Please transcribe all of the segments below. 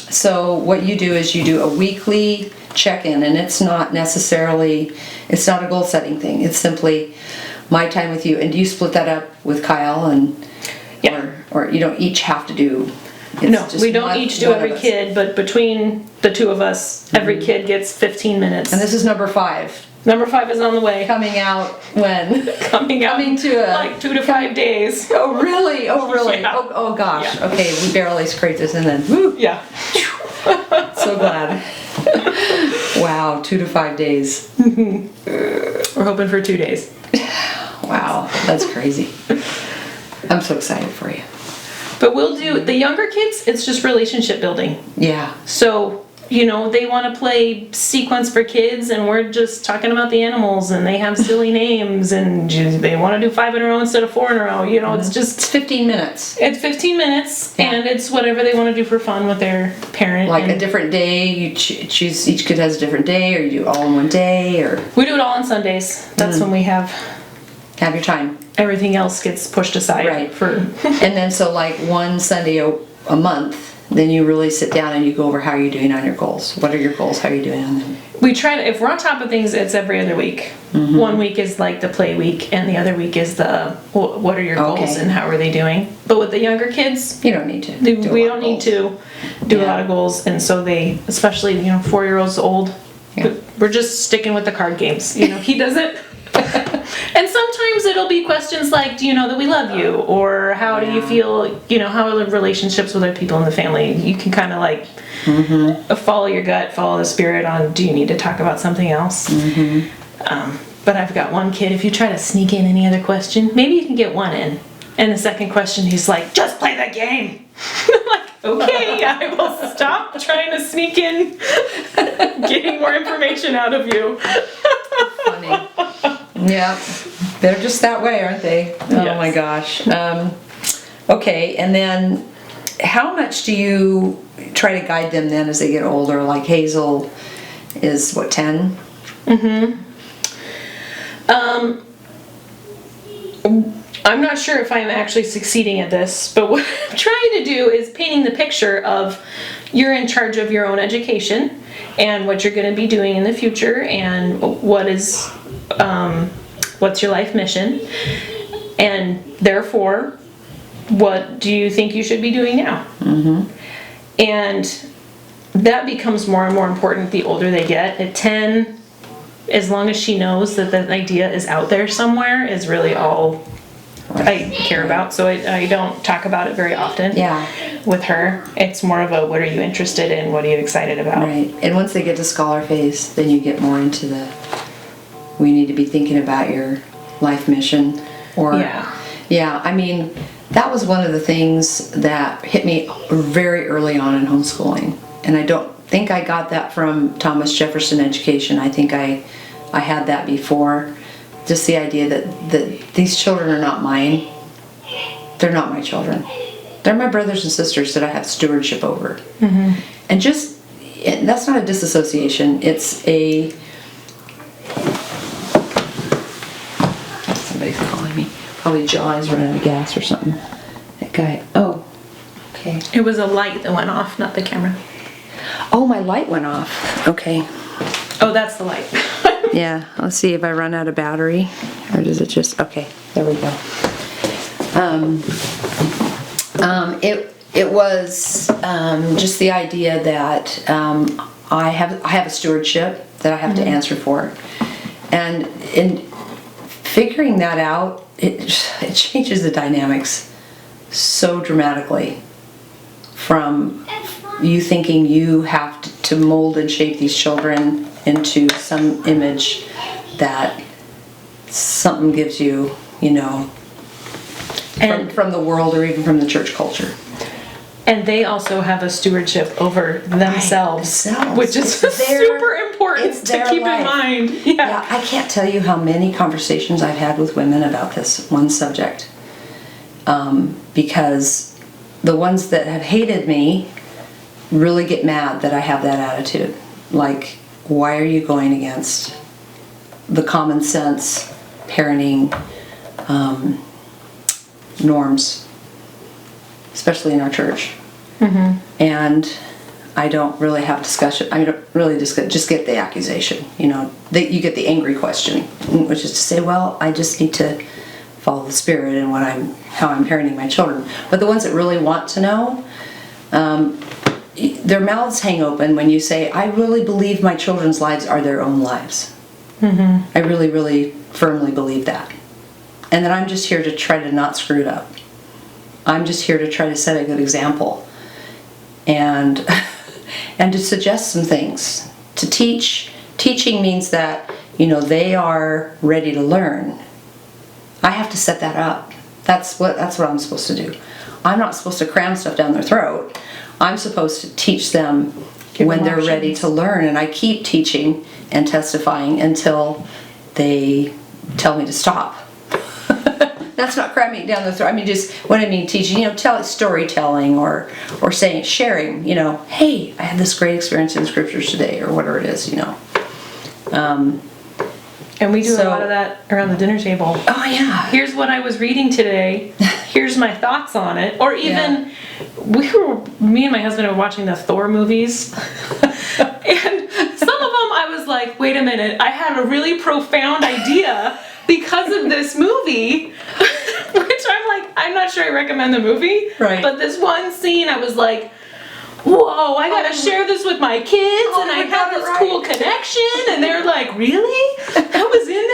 So what you do is you do a weekly check-in, and it's not a goal setting thing. It's simply my time with you. And do you split that up with Kyle or you don't each have to do? No, we don't each do every kid, but between the two of us, every kid gets 15 minutes. And this is number 5. Number 5 is on the way. Coming out when? Coming to like 2 to 5 days. Oh really? Oh really? Yeah. Oh gosh. Yeah. Okay, we barely scraped this and then woo. Yeah. So glad. Wow, 2 to 5 days. We're hoping for 2 days. Wow, that's crazy. I'm so excited for you. But we'll do, the younger kids, it's just relationship building. Yeah. So, they want to play sequence for kids, and we're just talking about the animals, and they have silly names, and they want to do 5 in a row instead of 4 in a row. It's just... It's 15 minutes. It's 15 minutes, Yeah. and it's whatever they want to do for fun with their parent. Like a different day, you choose, each kid has a different day, or you do all in one day, or... We do it all on Sundays. That's when we have Have your time. everything else gets pushed aside. Right. For And then so like one Sunday a month, then you really sit down and you go over how you're doing on your goals. What are your goals? How are you doing on them? we try to, if we're on top of things, it's every other week. One week is like the play week, and the other week is the what are your goals and how are they doing. But with the younger kids, You don't need to. we don't need to do a lot of goals, and so they, especially 4-year-olds old, we're just sticking with the card games. He doesn't. And sometimes it'll be questions like, do you know that we love you? Or how do you feel, how are the relationships with other people in the family? You can kind of like follow your gut, follow the spirit on, do you need to talk about something else? But I've got one kid, if you try to sneak in any other question, maybe you can get one in. And the second question, he's like, just play the game. I'm like, okay, I will stop trying to sneak in getting more information out of you. Funny. Yeah. They're just that way, aren't they? Oh Yes. my gosh. Okay, and then how much do you try to guide them then as they get older? Like Hazel is, 10? I'm not sure if I'm actually succeeding at this, but what I'm trying to do is painting the picture of you're in charge of your own education and what you're going to be doing in the future, and what's your life mission, and therefore what do you think you should be doing now? And that becomes more and more important the older they get. At 10, as long as she knows that the idea is out there somewhere, is really all I care about. So I don't talk about it very often with her. It's more of a, what are you interested in? What are you excited about? Right. And once they get to scholar phase, then you get more into we need to be thinking about your life mission. Or I mean, that was one of the things that hit me very early on in homeschooling. And I don't think I got that from Thomas Jefferson education. I think I had that before. Just the idea that these children are not mine. They're not my children. They're my brothers and sisters that I have stewardship over. And that's not a disassociation. It's a... Somebody's calling me. Probably John's running out of gas or something. That guy. Oh, okay. It was a light that went off, not the camera. Oh, my light went off. Okay. Oh, that's the light. Yeah, let's see if I run out of battery, or does it just, okay, there we go. It was just the idea that I have a stewardship that I have to answer for, and in figuring that out, it changes the dynamics so dramatically from you thinking you have to mold and shape these children into some image that something gives you, from the world or even from the church culture. And they also have a stewardship over themselves, which is super important to keep in mind. Yeah, I can't tell you how many conversations I've had with women about this one subject. Because the ones that have hated me really get mad that I have that attitude. Like, why are you going against the common sense parenting norms, especially in our church? And I don't really have discussion. I don't really just get the accusation. You get the angry question, which is to say, well, I just need to follow the Spirit and how I'm parenting my children. But the ones that really want to know, their mouths hang open when you say, I really believe my children's lives are their own lives. I really, really firmly believe that. And that I'm just here to try to not screw it up. I'm just here to try to set a good example. And to suggest some things. To teach. Teaching means that, they are ready to learn. I have to set that up. That's what I'm supposed to do. I'm not supposed to cram stuff down their throat. I'm supposed to teach them when they're ready to learn. And I keep teaching and testifying until they tell me to stop. That's not cramming it down their throat. I mean, just when I mean teaching, storytelling or sharing, hey, I had this great experience in the scriptures today, or whatever it is, And we do a lot of that around the dinner table. Oh, yeah. Here's what I was reading today. Here's my thoughts on it. Or even, me and my husband were watching the Thor movies. And some of them I was like, wait a minute, I had a really profound idea because of this movie. Which I'm not sure I recommend the movie. Right. But this one scene I was like, whoa, I gotta share this with my kids, and I had this cool connection, and they're like, really? That was in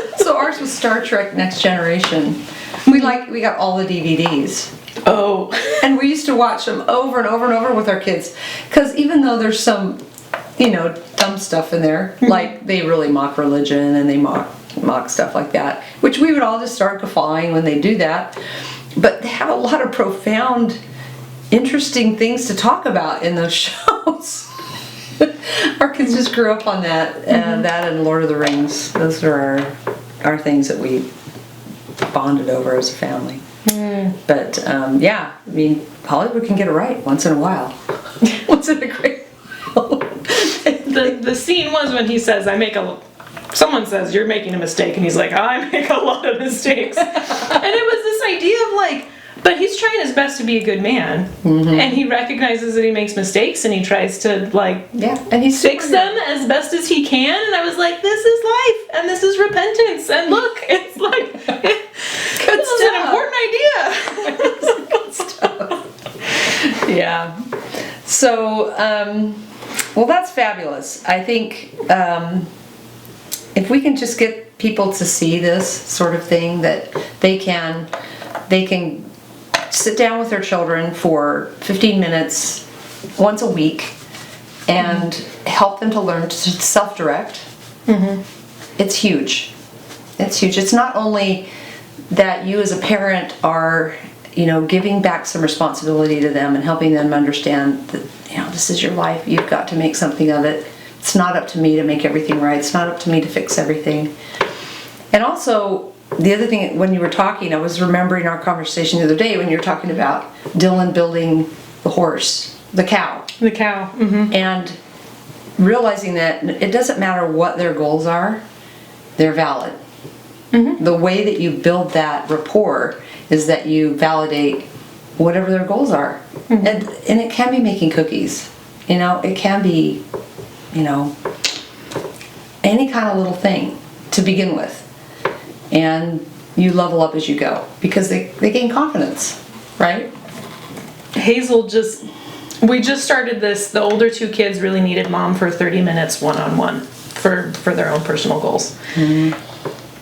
there? So ours was Star Trek Next Generation. We got all the DVDs. Oh. And we used to watch them over and over and over with our kids. Because even though there's some, dumb stuff in there, like they really mock religion and they mock stuff like that, which we would all just start guffawing when they do that. But they have a lot of profound, interesting things to talk about in those shows. Our kids just grew up on that, and that and Lord of the Rings. Those are our things that we bonded over as a family. But Hollywood can get it right once in a while. Once in a great while. The scene was when he says, someone says, you're making a mistake, and he's like, I make a lot of mistakes. And it was this idea of but he's trying his best to be a good man, and he recognizes that he makes mistakes, and he tries to and he's fix them as best as he can. And I was like, this is life, and this is repentance, and look, it's this is an important idea. Good stuff. Yeah. So, well, that's fabulous. I think if we can just get people to see this sort of thing, that they can sit down with their children for 15 minutes once a week and help them to learn to self-direct. It's huge. It's huge. It's not only that you as a parent are, giving back some responsibility to them and helping them understand that, this is your life. You've got to make something of it. It's not up to me to make everything right. It's not up to me to fix everything. And also, the other thing, when you were talking, I was remembering our conversation the other day when you were talking about Dylan building the horse, the cow. The cow. And realizing that it doesn't matter what their goals are, they're valid. The way that you build that rapport is that you validate whatever their goals are. And it can be making cookies. It can be, any kind of little thing to begin with. And you level up as you go because they gain confidence, right? Hazel we just started this. The older two kids really needed mom for 30 minutes one-on-one for their own personal goals.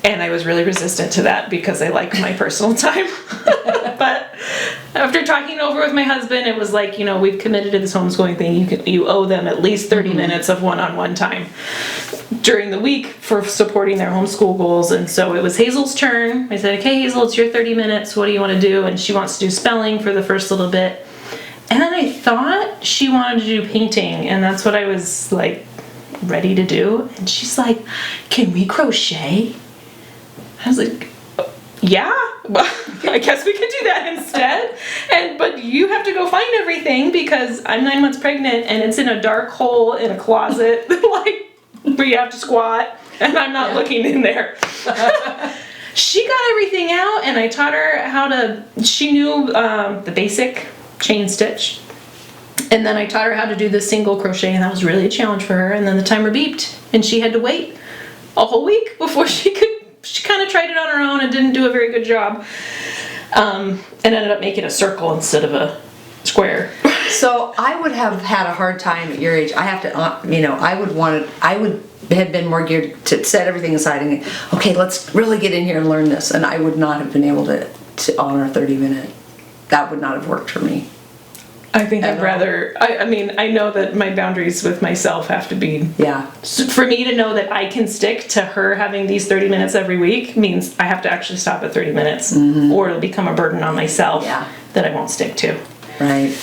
And I was really resistant to that because I like my personal time. But after talking over with my husband, it was like, we've committed to this homeschooling thing. You owe them at least 30 minutes of one-on-one time during the week for supporting their homeschool goals. And so it was Hazel's turn. I said, okay, Hazel, it's your 30 minutes. What do you want to do? And she wants to do spelling for the first little bit. And then I thought she wanted to do painting, and that's what I was ready to do. And she's like, can we crochet? I was like, yeah, well, I guess we could do that instead. But you have to go find everything because I'm 9 months pregnant and it's in a dark hole in a closet, where you have to squat, and I'm not looking in there. She got everything out, and I taught her she knew the basic chain stitch. And then I taught her how to do the single crochet, and that was really a challenge for her. And then the timer beeped, and she had to wait a whole week before she kind of tried it on her own and didn't do a very good job. And ended up making a circle instead of a square. So I would have had a hard time at your age. I have to, I would have been more geared to set everything aside and, okay, let's really get in here and learn this. And I would not have been able to honor a 30-minute. That would not have worked for me. I think I'd rather, I know that my boundaries with myself have to be, for me to know that I can stick to her having these 30 minutes every week means I have to actually stop at 30 minutes or it'll become a burden on myself that I won't stick to. Right.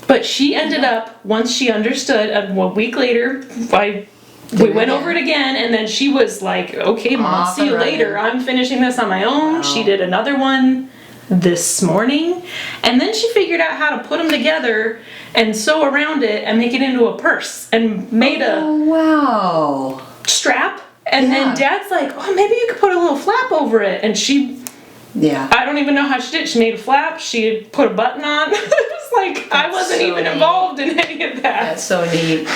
But she ended up, once she understood, a week later, we went over it again, and then she was like, okay, Mom, see you later. I'm finishing this on my own. Wow. She did another one this morning, and then she figured out how to put them together and sew around it and make it into a purse and made a strap. And then Dad's like, oh, maybe you could put a little flap over it. And she, I don't even know how she did it. She made a flap. She put a button on. It was like, I wasn't even involved in any of that. That's so neat.